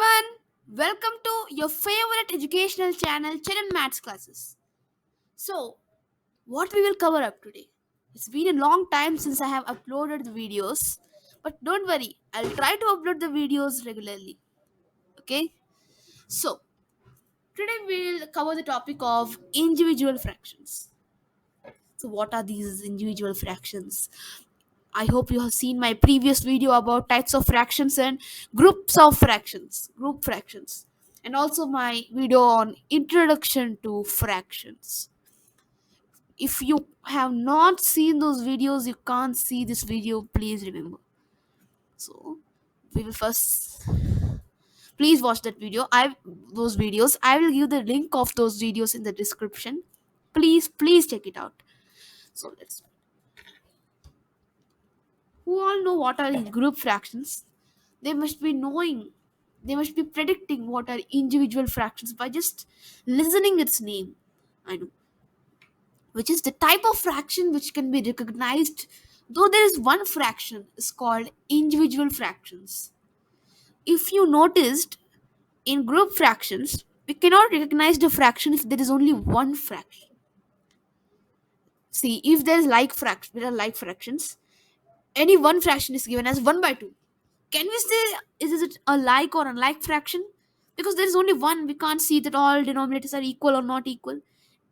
everyone, welcome to your favorite educational channel, Charan Maths Classes. So, what we will cover up today? It's been a long time since I have uploaded the videos, but don't worry, I'll try to upload the videos regularly. Okay? So, today we'll cover the topic of individual fractions. So, what are these individual fractions? I hope you have seen my previous video about types of fractions and groups of fractions, group fractions, and also my video on introduction to fractions. If you have not seen those videos, you can't see this video, please remember. So, we will first please watch that video. Those videos. I will give the link of those videos in the description. Please check it out. So, let's who all know what are group fractions? They must be knowing, they must be predicting what are individual fractions by just listening its name. I know, which is the type of fraction which can be recognized, though there is one fraction is called individual fractions. If you noticed, in group fractions we cannot recognize the fraction if there is only one fraction. See, if there is there are like fractions, any one fraction is given as 1 by 2. Can we say is it a like or unlike fraction? Because there is only one, we can't see that all denominators are equal or not equal.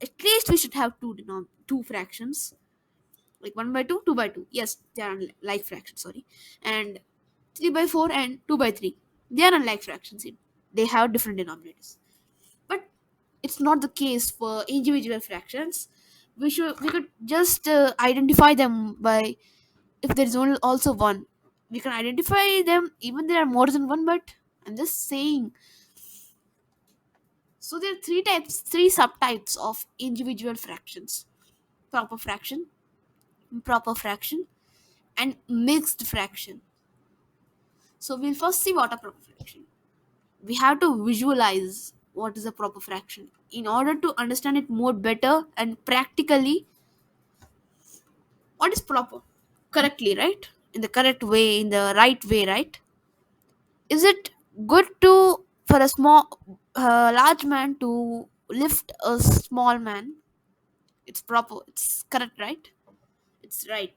At least we should have two fractions, like 1 by 2, 2 by 2. Yes, they are like fractions, sorry. And 3 by 4 and 2 by 3, they are unlike fractions. They have different denominators. But it's not the case for individual fractions. We could just identify them by, if there is only also one, we can identify them even there are more than one, but I'm just saying. So there are three subtypes of individual fractions: proper fraction, improper fraction, and mixed fraction. So we'll first see what a proper fraction. We have to visualize what is a proper fraction in order to understand it more better and practically. What is proper? Correctly, right? In the correct way, in the right way, right? Is it good to for a large man to lift a small man? It's proper, it's correct, right? It's right.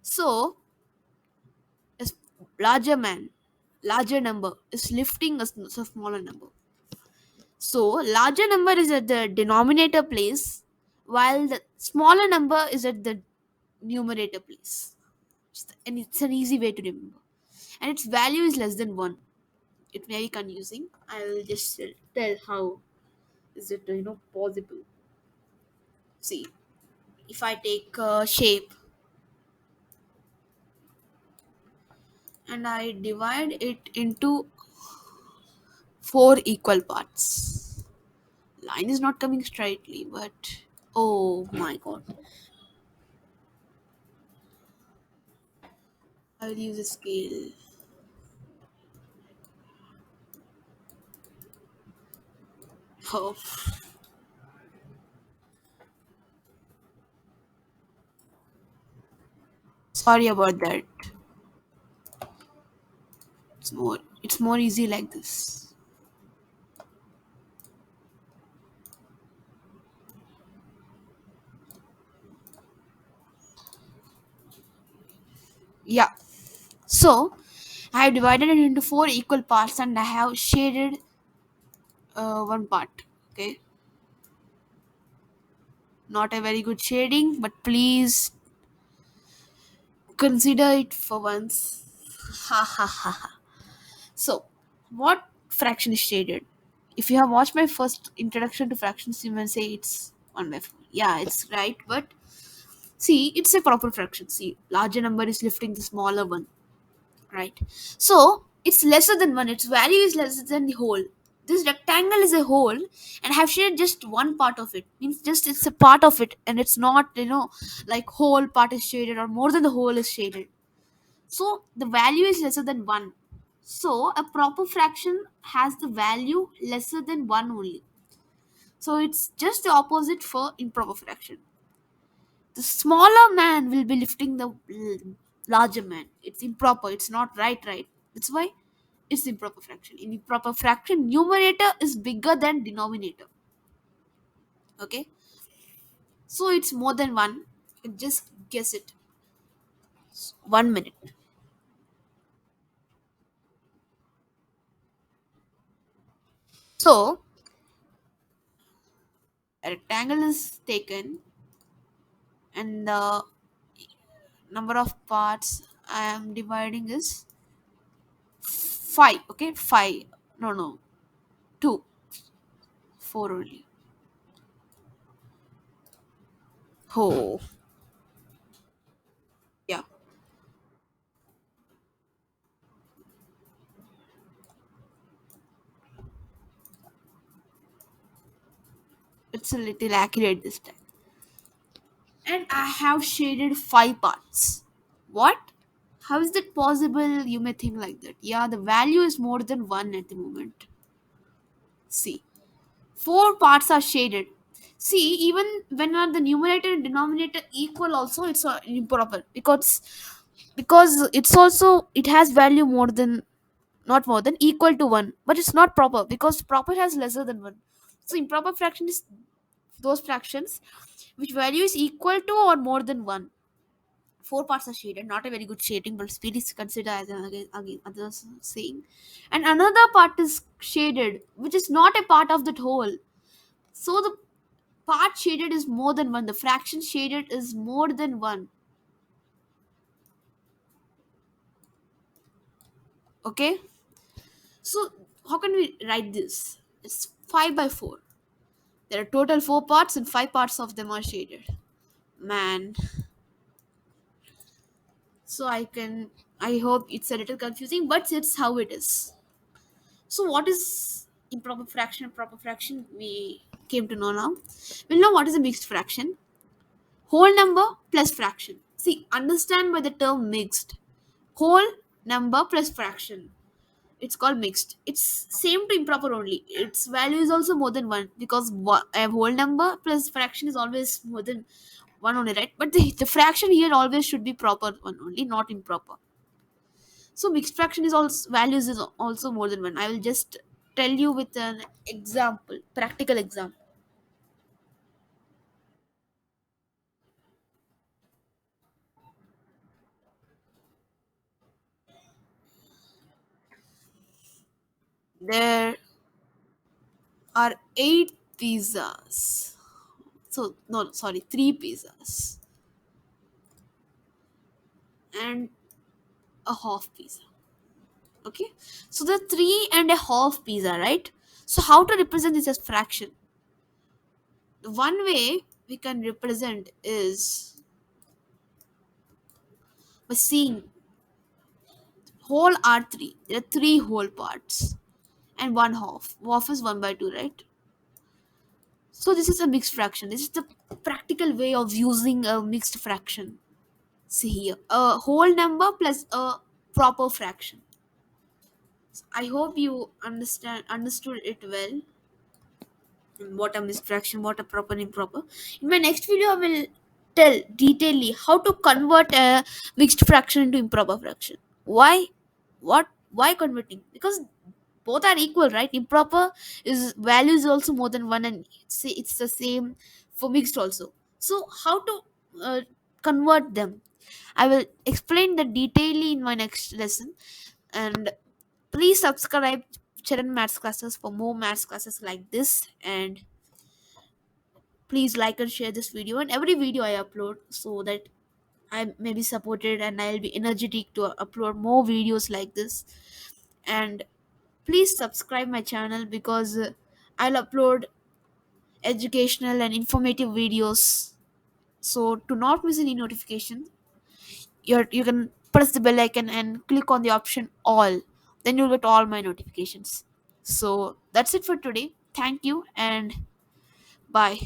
So a larger man, larger number is lifting a smaller number. So larger number is at the denominator place, while the smaller number is at the numerator place. And it's an easy way to remember, and its value is less than 1. It's very confusing. I will just tell how is it possible. See, if I take a shape and I divide it into four equal parts, line is not coming straightly, but oh my god, I will use a scale. Oh, sorry about that. It's more easy like this. Yeah. So I have divided it into four equal parts and I have shaded one part. Okay, not a very good shading, but please consider it for once. Ha ha ha ha. So, what fraction is shaded? If you have watched my first introduction to fractions, you may say it's 1 by 4. Yeah, it's right, but see, it's a proper fraction. See, larger number is lifting the smaller one, right? So, it's lesser than 1. Its value is lesser than the whole. This rectangle is a whole, and I have shaded just one part of it. Means just it's a part of it, and it's not, like whole part is shaded or more than the whole is shaded. So the value is lesser than 1. So a proper fraction has the value lesser than 1 only. So it's just the opposite for improper fraction. The smaller man will be lifting the larger man. It's improper. It's not right. That's why it's improper fraction. In improper fraction, numerator is bigger than denominator. Okay, so it's more than one. You just guess it. 1 minute. So a rectangle is taken, and the number of parts I am dividing is 5. Okay, 5. No, no, 2. 4 only. Oh, yeah. It's a little accurate this time. And I have shaded 5 parts. What? How is that possible? You may think like that. Yeah, the value is more than 1 at the moment. See, 4 parts are shaded. See, even when are the numerator and denominator equal, also it's improper, because it's also, it has value more than, not more than, equal to 1, but it's not proper because proper has lesser than 1. So improper fraction is those fractions which value is equal to or more than 1. 4 parts are shaded, not a very good shading, but speed is considered as an, again others saying. And another part is shaded which is not a part of that whole. So the part shaded is more than 1, the fraction shaded is more than 1. Okay, so how can we write this? It's 5 by 4. There are total 4 parts and 5 parts of them are shaded. Man, so I hope it's a little confusing, but it's how it is. So what is improper fraction and proper fraction? We came to know now. We'll know what is a mixed fraction. Whole number plus fraction. See, understand by the term mixed. Whole number plus fraction. It's called mixed. It's same to improper only. Its value is also more than 1 because a whole number plus fraction is always more than 1 only, right? But the fraction here always should be proper one only, not improper. So mixed fraction is also, values is also more than 1. I will just tell you with an example, practical example. There are 8 pizzas. So no, sorry, 3 pizzas and a half pizza. Okay, so the 3.5 pizza, right? So how to represent this as fraction? The one way we can represent is by seeing whole are 3. There are 3 whole parts and 1 half. Half is 1 by 2, right? So this is a mixed fraction. This is the practical way of using a mixed fraction. See here, a whole number plus a proper fraction. I hope you understood it well. What a mixed fraction, what a proper and improper. In my next video, I will tell detailedly how to convert a mixed fraction into improper fraction. Why? What? Why converting? Because both are equal, right? Improper is value is also more than 1, and it's the same for mixed also. So how to convert them? I will explain that detailedly in my next lesson. And please subscribe Charan maths classes for more maths classes like this, and please like and share this video and every video I upload, so that I may be supported and I'll be energetic to upload more videos like this. And please subscribe my channel because I'll upload educational and informative videos. So to not miss any notification, you can press the bell icon and click on the option all. Then you'll get all my notifications. So that's it for today. Thank you and bye.